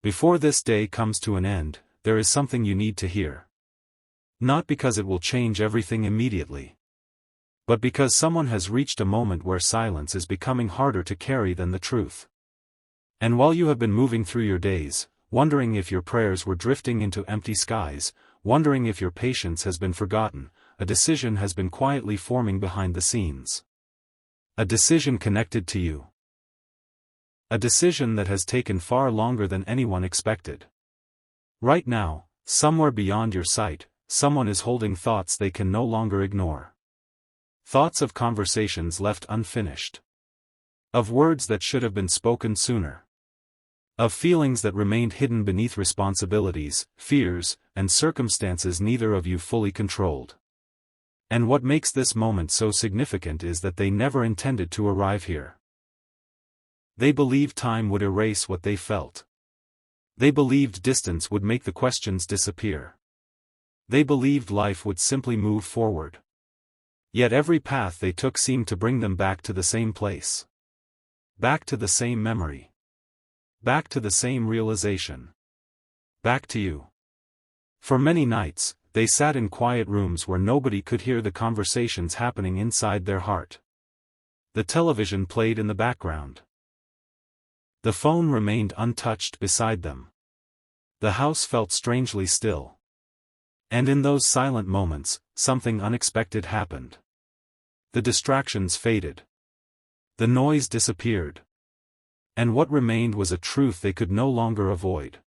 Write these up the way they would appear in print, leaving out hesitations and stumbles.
Before this day comes to an end, there is something you need to hear. Not because it will change everything immediately, but because someone has reached a moment where silence is becoming harder to carry than the truth. And while you have been moving through your days, wondering if your prayers were drifting into empty skies, wondering if your patience has been forgotten, a decision has been quietly forming behind the scenes. A decision connected to you. A decision that has taken far longer than anyone expected. Right now, somewhere beyond your sight, someone is holding thoughts they can no longer ignore. Thoughts of conversations left unfinished. Of words that should have been spoken sooner. Of feelings that remained hidden beneath responsibilities, fears, and circumstances neither of you fully controlled. And what makes this moment so significant is that they never intended to arrive here. They believed time would erase what they felt. They believed distance would make the questions disappear. They believed life would simply move forward. Yet every path they took seemed to bring them back to the same place. Back to the same memory. Back to the same realization. Back to you. For many nights, they sat in quiet rooms where nobody could hear the conversations happening inside their heart. The television played in the background. The phone remained untouched beside them. The house felt strangely still. And in those silent moments, something unexpected happened. The distractions faded. The noise disappeared. And what remained was a truth they could no longer avoid.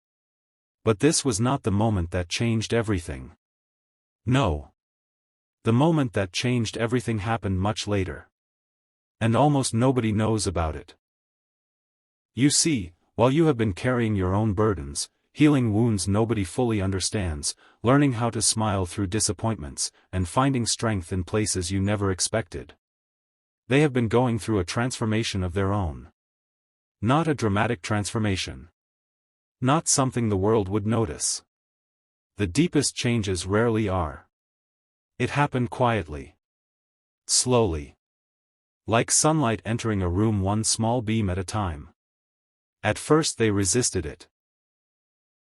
But this was not the moment that changed everything. No. The moment that changed everything happened much later. And almost nobody knows about it. You see, while you have been carrying your own burdens, healing wounds nobody fully understands, learning how to smile through disappointments, and finding strength in places you never expected. They have been going through a transformation of their own. Not a dramatic transformation. Not something the world would notice. The deepest changes rarely are. It happened quietly. Slowly. Like sunlight entering a room one small beam at a time. At first they resisted it.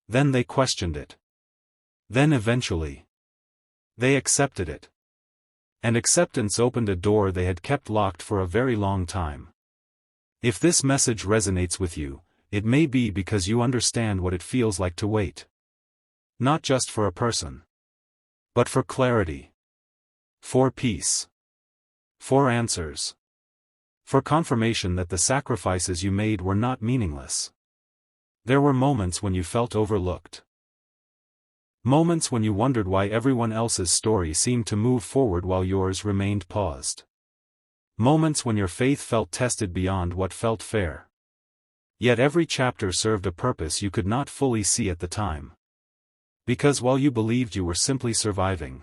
Then they questioned it. Then eventually, they accepted it. And acceptance opened a door they had kept locked for a very long time. If this message resonates with you, it may be because you understand what it feels like to wait. Not just for a person, but for clarity. For peace. For answers. For confirmation that the sacrifices you made were not meaningless. There were moments when you felt overlooked. Moments when you wondered why everyone else's story seemed to move forward while yours remained paused. Moments when your faith felt tested beyond what felt fair. Yet every chapter served a purpose you could not fully see at the time. Because while you believed you were simply surviving,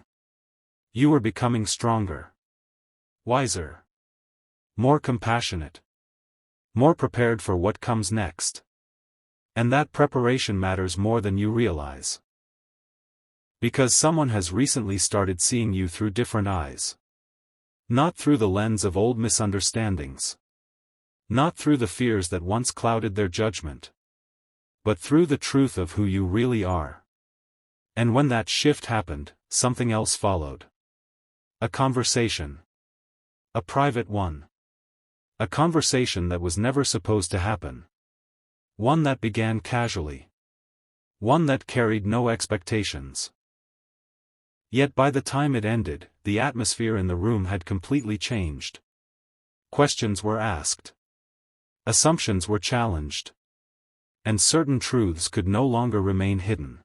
you were becoming stronger. Wiser. More compassionate. More prepared for what comes next. And that preparation matters more than you realize. Because someone has recently started seeing you through different eyes. Not through the lens of old misunderstandings. Not through the fears that once clouded their judgment. But through the truth of who you really are. And when that shift happened, something else followed. A conversation. A private one. A conversation that was never supposed to happen. One that began casually. One that carried no expectations. Yet by the time it ended, the atmosphere in the room had completely changed. Questions were asked. Assumptions were challenged. And certain truths could no longer remain hidden.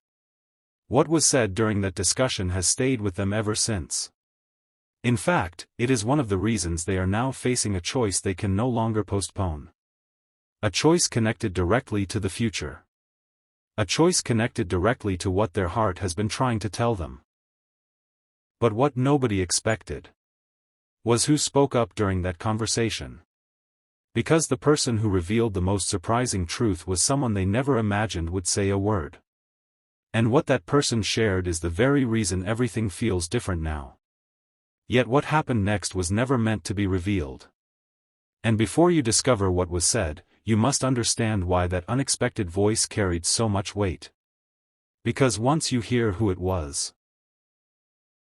What was said during that discussion has stayed with them ever since. In fact, it is one of the reasons they are now facing a choice they can no longer postpone. A choice connected directly to the future. A choice connected directly to what their heart has been trying to tell them. But what nobody expected was who spoke up during that conversation. Because the person who revealed the most surprising truth was someone they never imagined would say a word. And what that person shared is the very reason everything feels different now. Yet what happened next was never meant to be revealed. And before you discover what was said, you must understand why that unexpected voice carried so much weight. Because once you hear who it was,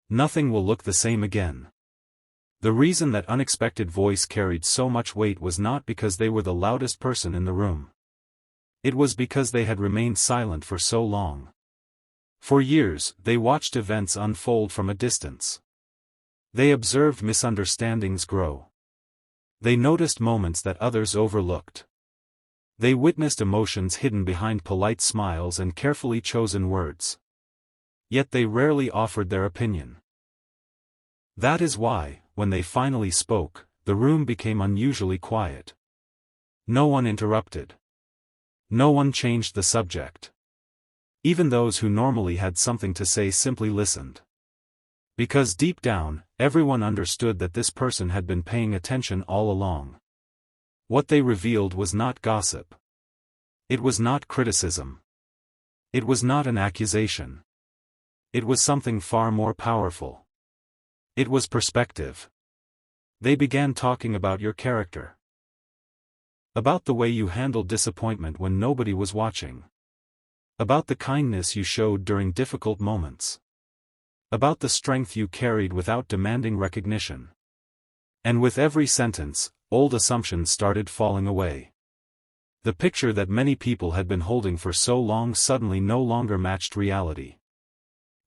nothing will look the same again. The reason that unexpected voice carried so much weight was not because they were the loudest person in the room. It was because they had remained silent for so long. For years, they watched events unfold from a distance. They observed misunderstandings grow. They noticed moments that others overlooked. They witnessed emotions hidden behind polite smiles and carefully chosen words. Yet they rarely offered their opinion. That is why, when they finally spoke, the room became unusually quiet. No one interrupted. No one changed the subject. Even those who normally had something to say simply listened. Because deep down, everyone understood that this person had been paying attention all along. What they revealed was not gossip. It was not criticism. It was not an accusation. It was something far more powerful. It was perspective. They began talking about your character. About the way you handled disappointment when nobody was watching. About the kindness you showed during difficult moments. About the strength you carried without demanding recognition. And with every sentence, old assumptions started falling away. The picture that many people had been holding for so long suddenly no longer matched reality.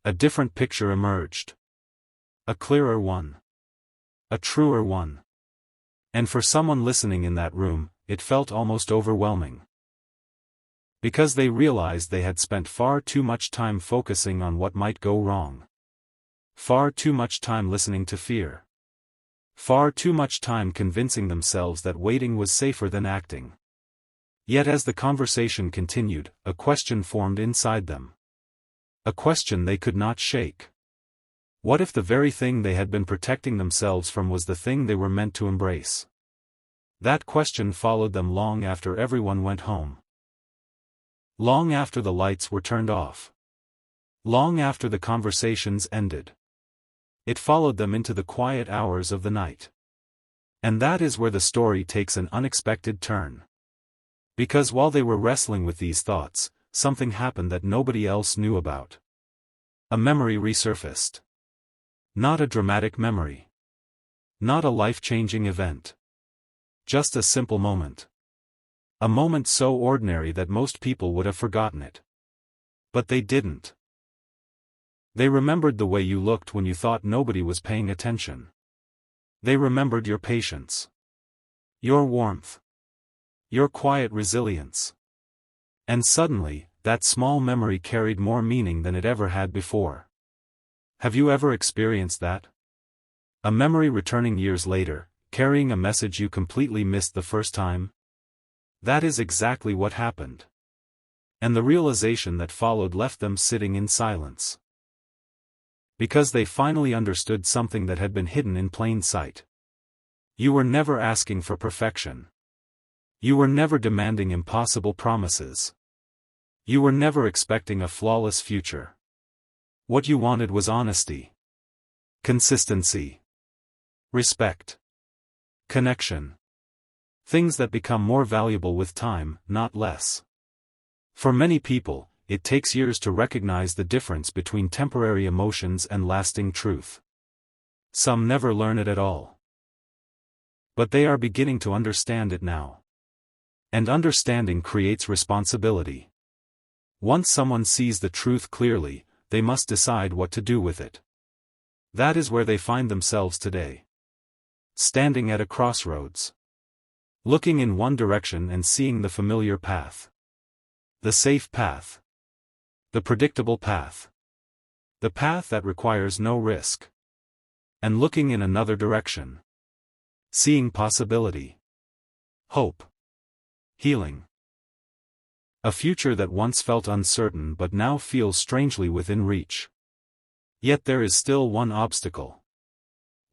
A different picture emerged. A clearer one. A truer one. And for someone listening in that room, it felt almost overwhelming. Because they realized they had spent far too much time focusing on what might go wrong. Far too much time listening to fear. Far too much time convincing themselves that waiting was safer than acting. Yet as the conversation continued, a question formed inside them. A question they could not shake. What if the very thing they had been protecting themselves from was the thing they were meant to embrace? That question followed them long after everyone went home. Long after the lights were turned off. Long after the conversations ended. It followed them into the quiet hours of the night. And that is where the story takes an unexpected turn. Because while they were wrestling with these thoughts, something happened that nobody else knew about. A memory resurfaced. Not a dramatic memory. Not a life-changing event. Just a simple moment. A moment so ordinary that most people would have forgotten it. But they didn't. They remembered the way you looked when you thought nobody was paying attention. They remembered your patience. Your warmth. Your quiet resilience. And suddenly, that small memory carried more meaning than it ever had before. Have you ever experienced that? A memory returning years later, carrying a message you completely missed the first time? That is exactly what happened. And the realization that followed left them sitting in silence. Because they finally understood something that had been hidden in plain sight. You were never asking for perfection. You were never demanding impossible promises. You were never expecting a flawless future. What you wanted was honesty. Consistency. Respect. Connection. Things that become more valuable with time, not less. For many people, it takes years to recognize the difference between temporary emotions and lasting truth. Some never learn it at all. But they are beginning to understand it now. And understanding creates responsibility. Once someone sees the truth clearly, they must decide what to do with it. That is where they find themselves today. Standing at a crossroads. Looking in one direction and seeing the familiar path. The safe path. The predictable path. The path that requires no risk. And looking in another direction. Seeing possibility. Hope. Healing. A future that once felt uncertain but now feels strangely within reach. Yet there is still one obstacle.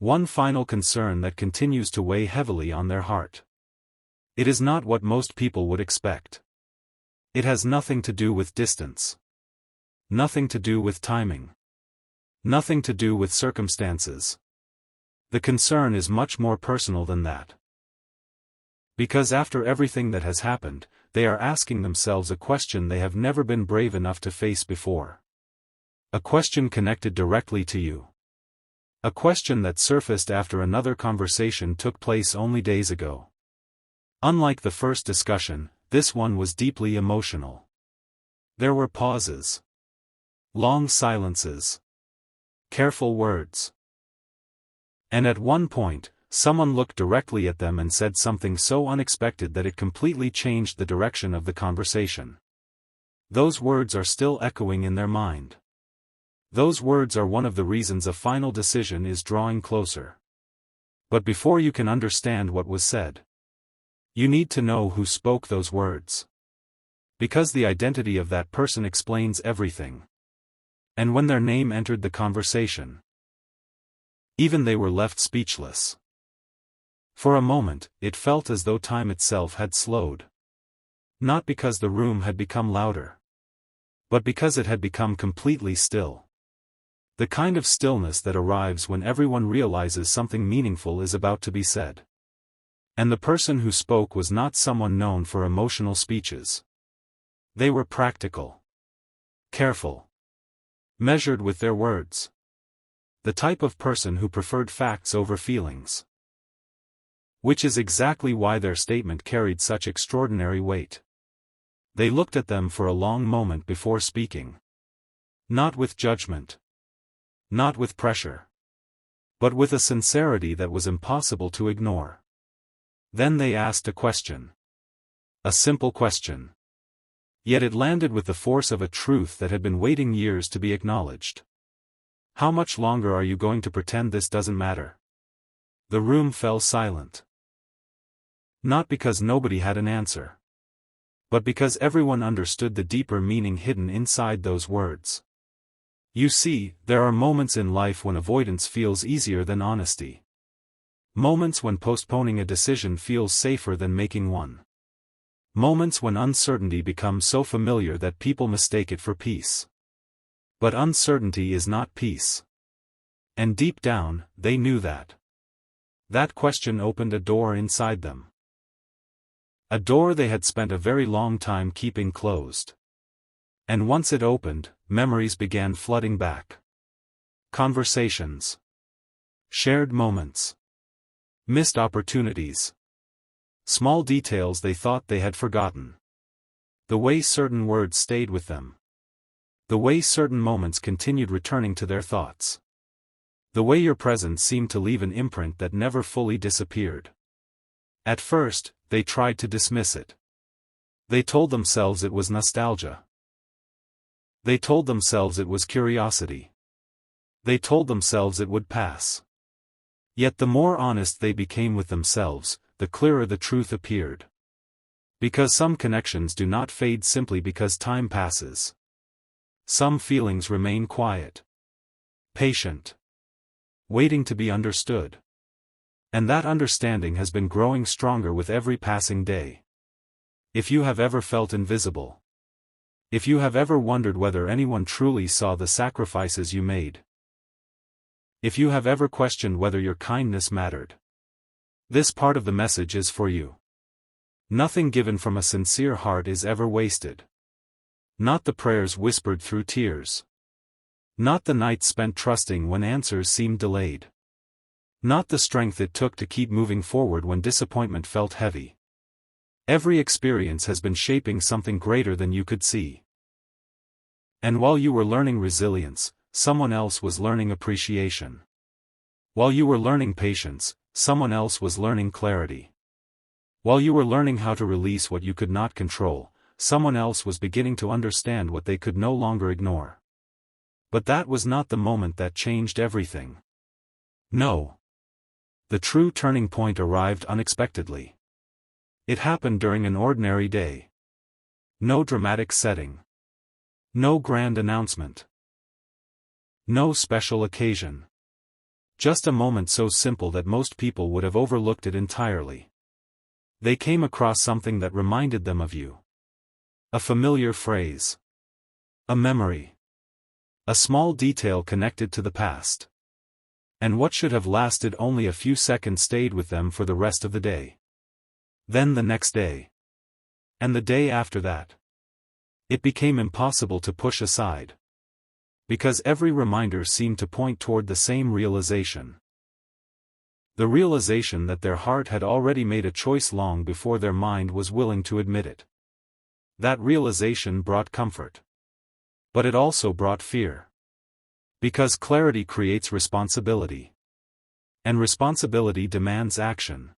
One final concern that continues to weigh heavily on their heart. It is not what most people would expect. It has nothing to do with distance. Nothing to do with timing. Nothing to do with circumstances. The concern is much more personal than that. Because after everything that has happened, they are asking themselves a question they have never been brave enough to face before. A question connected directly to you. A question that surfaced after another conversation took place only days ago. Unlike the first discussion, this one was deeply emotional. There were pauses. Long silences. Careful words. And at one point, someone looked directly at them and said something so unexpected that it completely changed the direction of the conversation. Those words are still echoing in their mind. Those words are one of the reasons a final decision is drawing closer. But before you can understand what was said, you need to know who spoke those words. Because the identity of that person explains everything. And when their name entered the conversation, even they were left speechless. For a moment, it felt as though time itself had slowed. Not because the room had become louder, but because it had become completely still. The kind of stillness that arrives when everyone realizes something meaningful is about to be said. And the person who spoke was not someone known for emotional speeches. They were practical, careful, measured with their words. The type of person who preferred facts over feelings. Which is exactly why their statement carried such extraordinary weight. They looked at them for a long moment before speaking. Not with judgment. Not with pressure. But with a sincerity that was impossible to ignore. Then they asked a question. A simple question. Yet it landed with the force of a truth that had been waiting years to be acknowledged. How much longer are you going to pretend this doesn't matter? The room fell silent. Not because nobody had an answer, but because everyone understood the deeper meaning hidden inside those words. You see, there are moments in life when avoidance feels easier than honesty. Moments when postponing a decision feels safer than making one. Moments when uncertainty becomes so familiar that people mistake it for peace. But uncertainty is not peace. And deep down, they knew that. That question opened a door inside them. A door they had spent a very long time keeping closed. And once it opened, memories began flooding back. Conversations. Shared moments. Missed opportunities. Small details they thought they had forgotten. The way certain words stayed with them. The way certain moments continued returning to their thoughts. The way your presence seemed to leave an imprint that never fully disappeared. At first, they tried to dismiss it. They told themselves it was nostalgia. They told themselves it was curiosity. They told themselves it would pass. Yet the more honest they became with themselves, the clearer the truth appeared. Because some connections do not fade simply because time passes. Some feelings remain quiet. Patient. Waiting to be understood. And that understanding has been growing stronger with every passing day. If you have ever felt invisible. If you have ever wondered whether anyone truly saw the sacrifices you made. If you have ever questioned whether your kindness mattered. This part of the message is for you. Nothing given from a sincere heart is ever wasted. Not the prayers whispered through tears. Not the nights spent trusting when answers seemed delayed. Not the strength it took to keep moving forward when disappointment felt heavy. Every experience has been shaping something greater than you could see. And while you were learning resilience, someone else was learning appreciation. While you were learning patience, someone else was learning clarity. While you were learning how to release what you could not control, someone else was beginning to understand what they could no longer ignore. But that was not the moment that changed everything. No. The true turning point arrived unexpectedly. It happened during an ordinary day. No dramatic setting. No grand announcement. No special occasion. Just a moment so simple that most people would have overlooked it entirely. They came across something that reminded them of you. A familiar phrase. A memory. A small detail connected to the past. And what should have lasted only a few seconds stayed with them for the rest of the day. Then the next day. And the day after that. It became impossible to push aside. Because every reminder seemed to point toward the same realization. The realization that their heart had already made a choice long before their mind was willing to admit it. That realization brought comfort. But it also brought fear. Because clarity creates responsibility. And responsibility demands action.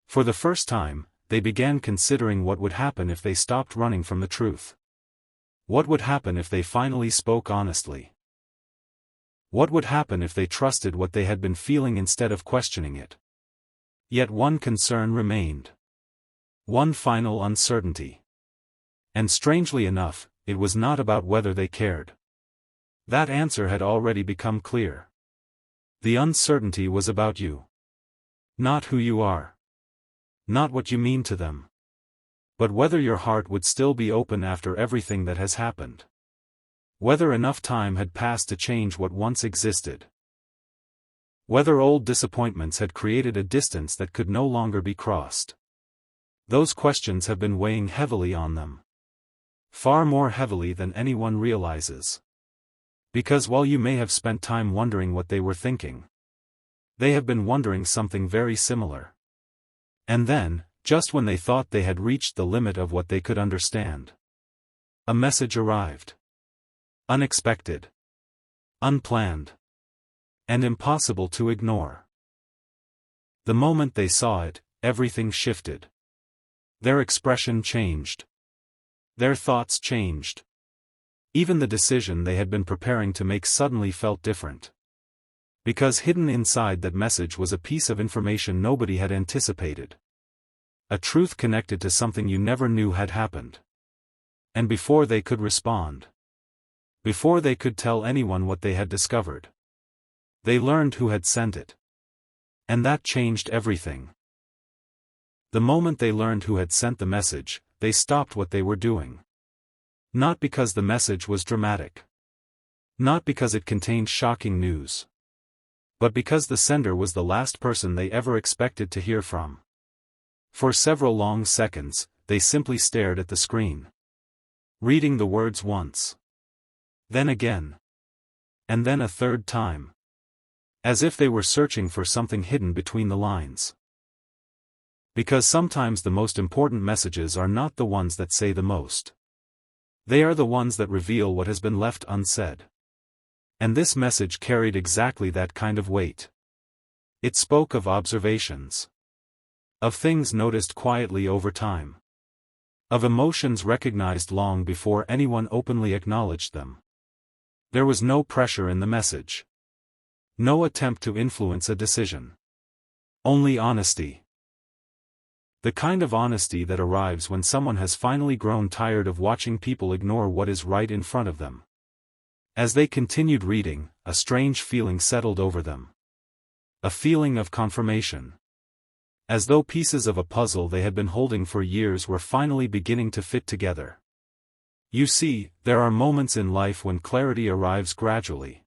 For the first time, they began considering what would happen if they stopped running from the truth. What would happen if they finally spoke honestly? What would happen if they trusted what they had been feeling instead of questioning it? Yet one concern remained. One final uncertainty. And strangely enough, it was not about whether they cared. That answer had already become clear. The uncertainty was about you. Not who you are. Not what you mean to them. But whether your heart would still be open after everything that has happened. Whether enough time had passed to change what once existed. Whether old disappointments had created a distance that could no longer be crossed. Those questions have been weighing heavily on them. Far more heavily than anyone realizes. Because while you may have spent time wondering what they were thinking, they have been wondering something very similar. And then, just when they thought they had reached the limit of what they could understand, a message arrived. Unexpected. Unplanned. And impossible to ignore. The moment they saw it, everything shifted. Their expression changed. Their thoughts changed. Even the decision they had been preparing to make suddenly felt different. Because hidden inside that message was a piece of information nobody had anticipated. A truth connected to something you never knew had happened. And before they could respond, before they could tell anyone what they had discovered, they learned who had sent it. And that changed everything. The moment they learned who had sent the message, they stopped what they were doing. Not because the message was dramatic. Not because it contained shocking news. But because the sender was the last person they ever expected to hear from. For several long seconds, they simply stared at the screen. Reading the words once. Then again. And then a third time. As if they were searching for something hidden between the lines. Because sometimes the most important messages are not the ones that say the most. They are the ones that reveal what has been left unsaid. And this message carried exactly that kind of weight. It spoke of observations. Of things noticed quietly over time. Of emotions recognized long before anyone openly acknowledged them. There was no pressure in the message. No attempt to influence a decision. Only honesty. The kind of honesty that arrives when someone has finally grown tired of watching people ignore what is right in front of them. As they continued reading, a strange feeling settled over them. A feeling of confirmation. As though pieces of a puzzle they had been holding for years were finally beginning to fit together. You see, there are moments in life when clarity arrives gradually.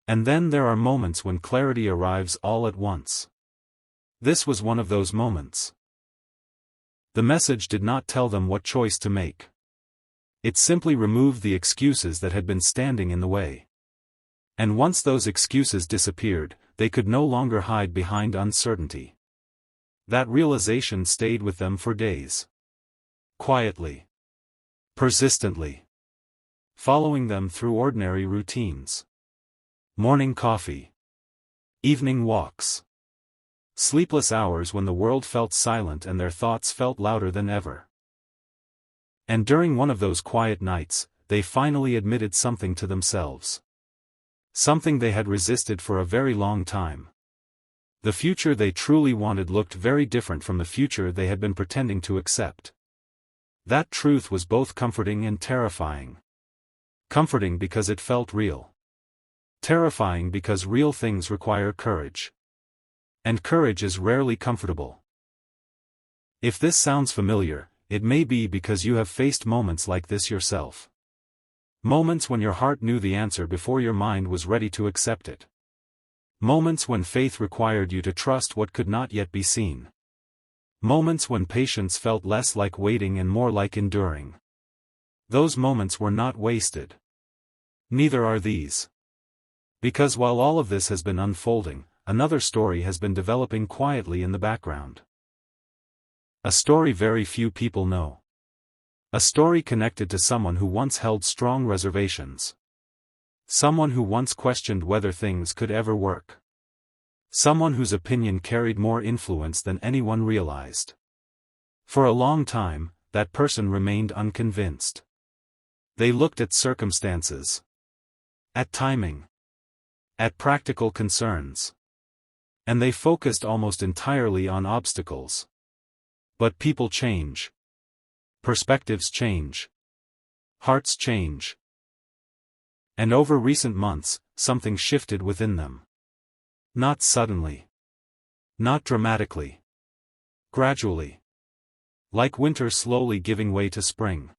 And then there are moments when clarity arrives all at once. This was one of those moments. The message did not tell them what choice to make. It simply removed the excuses that had been standing in the way. And once those excuses disappeared, they could no longer hide behind uncertainty. That realization stayed with them for days. Quietly. Persistently. Following them through ordinary routines. Morning coffee. Evening walks. Sleepless hours when the world felt silent and their thoughts felt louder than ever. And during one of those quiet nights, they finally admitted something to themselves. Something they had resisted for a very long time. The future they truly wanted looked very different from the future they had been pretending to accept. That truth was both comforting and terrifying. Comforting because it felt real. Terrifying because real things require courage. And courage is rarely comfortable. If this sounds familiar, it may be because you have faced moments like this yourself. Moments when your heart knew the answer before your mind was ready to accept it. Moments when faith required you to trust what could not yet be seen. Moments when patience felt less like waiting and more like enduring. Those moments were not wasted. Neither are these. Because while all of this has been unfolding, another story has been developing quietly in the background. A story very few people know. A story connected to someone who once held strong reservations. Someone who once questioned whether things could ever work. Someone whose opinion carried more influence than anyone realized. For a long time, that person remained unconvinced. They looked at circumstances. At timing. At practical concerns. And they focused almost entirely on obstacles. But people change. Perspectives change. Hearts change. And over recent months, something shifted within them. Not suddenly. Not dramatically. Gradually. Like winter slowly giving way to spring.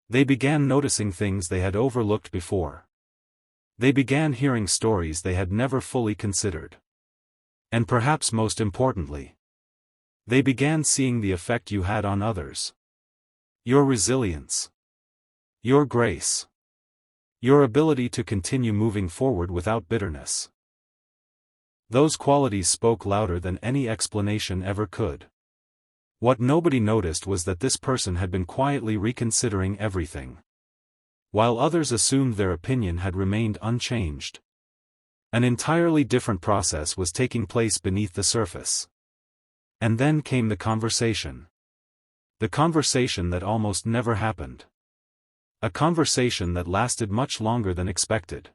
They began noticing things they had overlooked before. They began hearing stories they had never fully considered. And perhaps most importantly, they began seeing the effect you had on others. Your resilience. Your grace. Your ability to continue moving forward without bitterness. Those qualities spoke louder than any explanation ever could. What nobody noticed was that this person had been quietly reconsidering everything. While others assumed their opinion had remained unchanged. An entirely different process was taking place beneath the surface. And then came the conversation. The conversation that almost never happened. A conversation that lasted much longer than expected.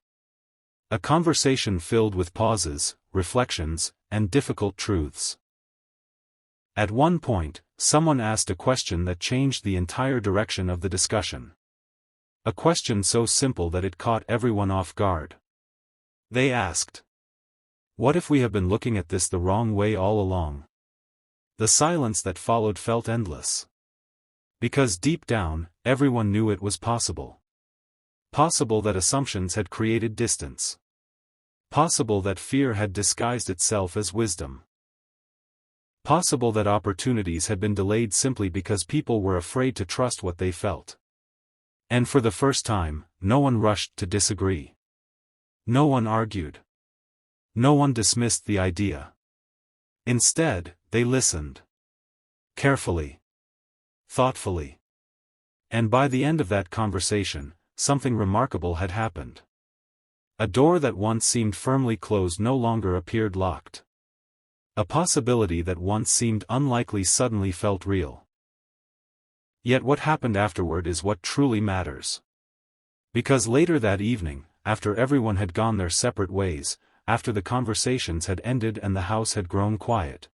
A conversation filled with pauses, reflections, and difficult truths. At one point, someone asked a question that changed the entire direction of the discussion. A question so simple that it caught everyone off guard. They asked, "What if we have been looking at this the wrong way all along?" The silence that followed felt endless. Because deep down, everyone knew it was possible. Possible that assumptions had created distance. Possible that fear had disguised itself as wisdom. Possible that opportunities had been delayed simply because people were afraid to trust what they felt. And for the first time, no one rushed to disagree. No one argued. No one dismissed the idea. Instead, they listened. Carefully. Thoughtfully. And by the end of that conversation, something remarkable had happened. A door that once seemed firmly closed no longer appeared locked. A possibility that once seemed unlikely suddenly felt real. Yet what happened afterward is what truly matters. Because later that evening, after everyone had gone their separate ways, after the conversations had ended and the house had grown quiet,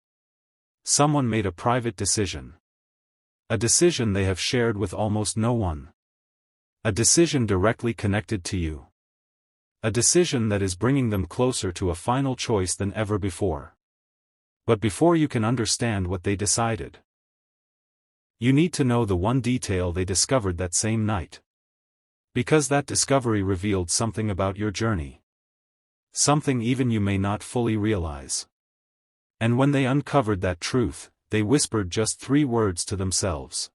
someone made a private decision. A decision they have shared with almost no one. A decision directly connected to you. A decision that is bringing them closer to a final choice than ever before. But before you can understand what they decided, you need to know the one detail they discovered that same night. Because that discovery revealed something about your journey. Something even you may not fully realize. And when they uncovered that truth, they whispered just 3 words to themselves.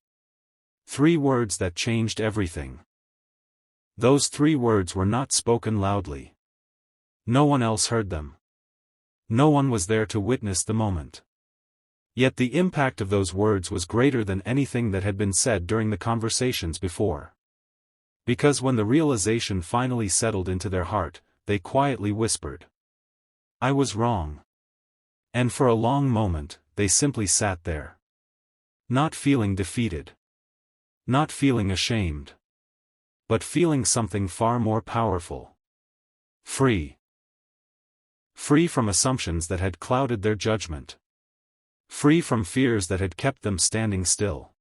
3 words that changed everything. Those 3 words were not spoken loudly. No one else heard them. No one was there to witness the moment. Yet the impact of those words was greater than anything that had been said during the conversations before. Because when the realization finally settled into their heart, they quietly whispered, "I was wrong." And for a long moment, they simply sat there. Not feeling defeated. Not feeling ashamed. But feeling something far more powerful. Free. Free from assumptions that had clouded their judgment. Free from fears that had kept them standing still.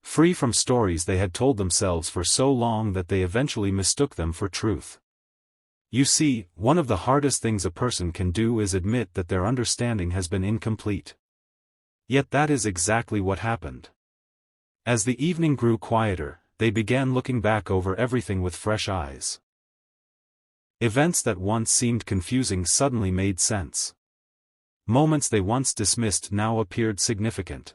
Free from stories they had told themselves for so long that they eventually mistook them for truth. You see, one of the hardest things a person can do is admit that their understanding has been incomplete. Yet that is exactly what happened. As the evening grew quieter, they began looking back over everything with fresh eyes. Events that once seemed confusing suddenly made sense. Moments they once dismissed now appeared significant.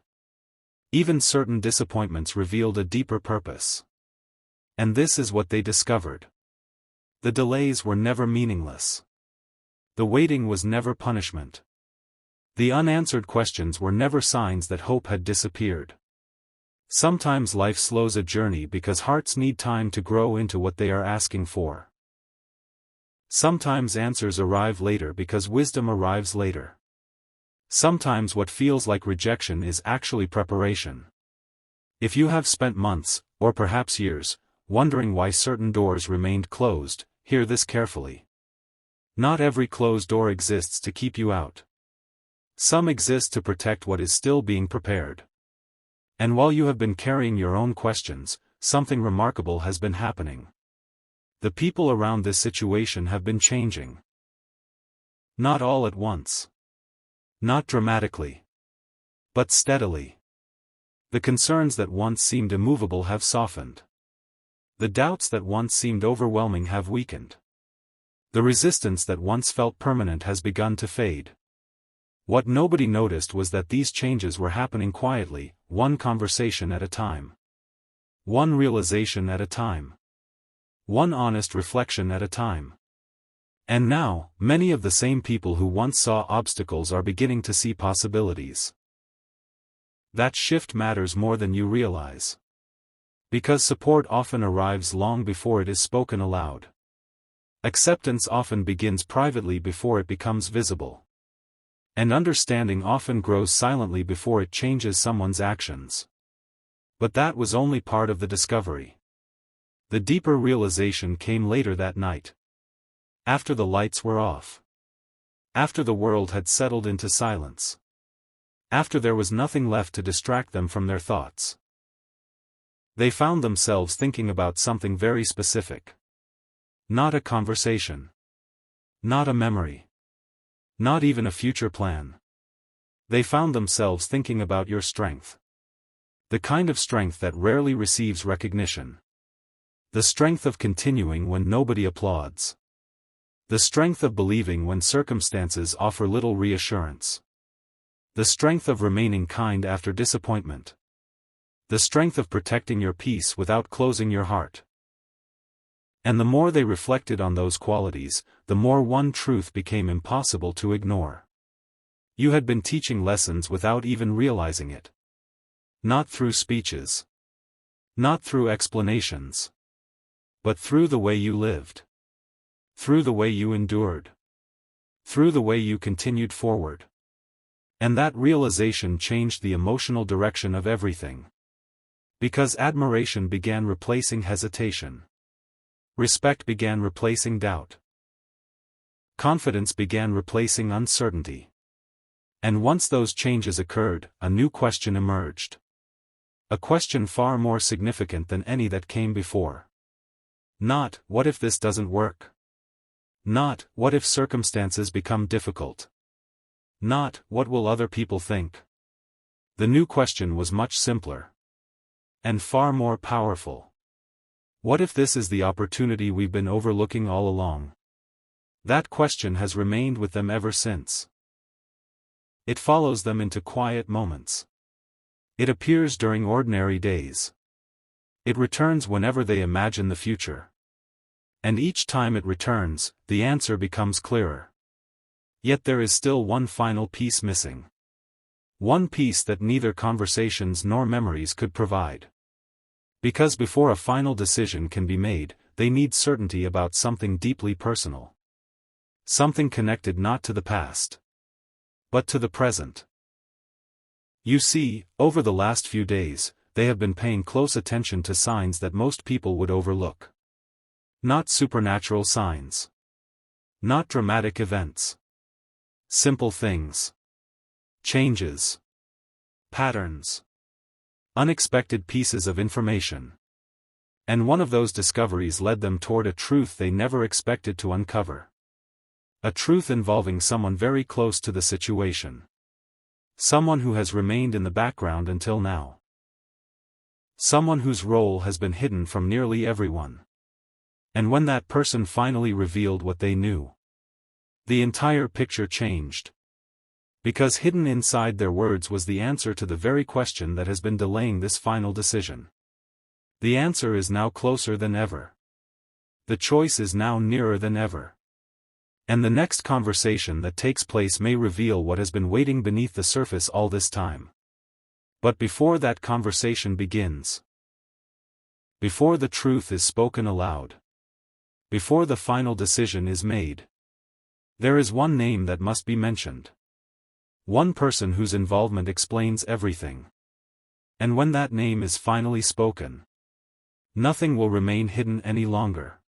Even certain disappointments revealed a deeper purpose. And this is what they discovered. The delays were never meaningless. The waiting was never punishment. The unanswered questions were never signs that hope had disappeared. Sometimes life slows a journey because hearts need time to grow into what they are asking for. Sometimes answers arrive later because wisdom arrives later. Sometimes what feels like rejection is actually preparation. If you have spent months, or perhaps years, wondering why certain doors remained closed, hear this carefully. Not every closed door exists to keep you out. Some exist to protect what is still being prepared. And while you have been carrying your own questions, something remarkable has been happening. The people around this situation have been changing. Not all at once. Not dramatically. But steadily. The concerns that once seemed immovable have softened. The doubts that once seemed overwhelming have weakened. The resistance that once felt permanent has begun to fade. What nobody noticed was that these changes were happening quietly, one conversation at a time. One realization at a time. One honest reflection at a time. And now, many of the same people who once saw obstacles are beginning to see possibilities. That shift matters more than you realize. Because support often arrives long before it is spoken aloud. Acceptance often begins privately before it becomes visible. And understanding often grows silently before it changes someone's actions. But that was only part of the discovery. The deeper realization came later that night. After the lights were off. After the world had settled into silence. After there was nothing left to distract them from their thoughts. They found themselves thinking about something very specific. Not a conversation. Not a memory. Not even a future plan. They found themselves thinking about your strength. The kind of strength that rarely receives recognition. The strength of continuing when nobody applauds. The strength of believing when circumstances offer little reassurance. The strength of remaining kind after disappointment. The strength of protecting your peace without closing your heart. And the more they reflected on those qualities, the more one truth became impossible to ignore. You had been teaching lessons without even realizing it. Not through speeches. Not through explanations. But through the way you lived. Through the way you endured. Through the way you continued forward. And that realization changed the emotional direction of everything. Because admiration began replacing hesitation. Respect began replacing doubt. Confidence began replacing uncertainty. And once those changes occurred, a new question emerged. A question far more significant than any that came before. Not, what if this doesn't work? Not, what if circumstances become difficult? Not, what will other people think? The new question was much simpler. And far more powerful. What if this is the opportunity we've been overlooking all along? That question has remained with them ever since. It follows them into quiet moments. It appears during ordinary days. It returns whenever they imagine the future. And each time it returns, the answer becomes clearer. Yet there is still one final piece missing. One piece that neither conversations nor memories could provide. Because before a final decision can be made, they need certainty about something deeply personal. Something connected not to the past, but to the present. You see, over the last few days, they have been paying close attention to signs that most people would overlook. Not supernatural signs. Not dramatic events. Simple things. Changes. Patterns. Unexpected pieces of information. And one of those discoveries led them toward a truth they never expected to uncover. A truth involving someone very close to the situation. Someone who has remained in the background until now. Someone whose role has been hidden from nearly everyone. And when that person finally revealed what they knew, the entire picture changed. Because hidden inside their words was the answer to the very question that has been delaying this final decision. The answer is now closer than ever. The choice is now nearer than ever. And the next conversation that takes place may reveal what has been waiting beneath the surface all this time. But before that conversation begins, before the truth is spoken aloud, before the final decision is made, there is one name that must be mentioned. One person whose involvement explains everything. And when that name is finally spoken, nothing will remain hidden any longer.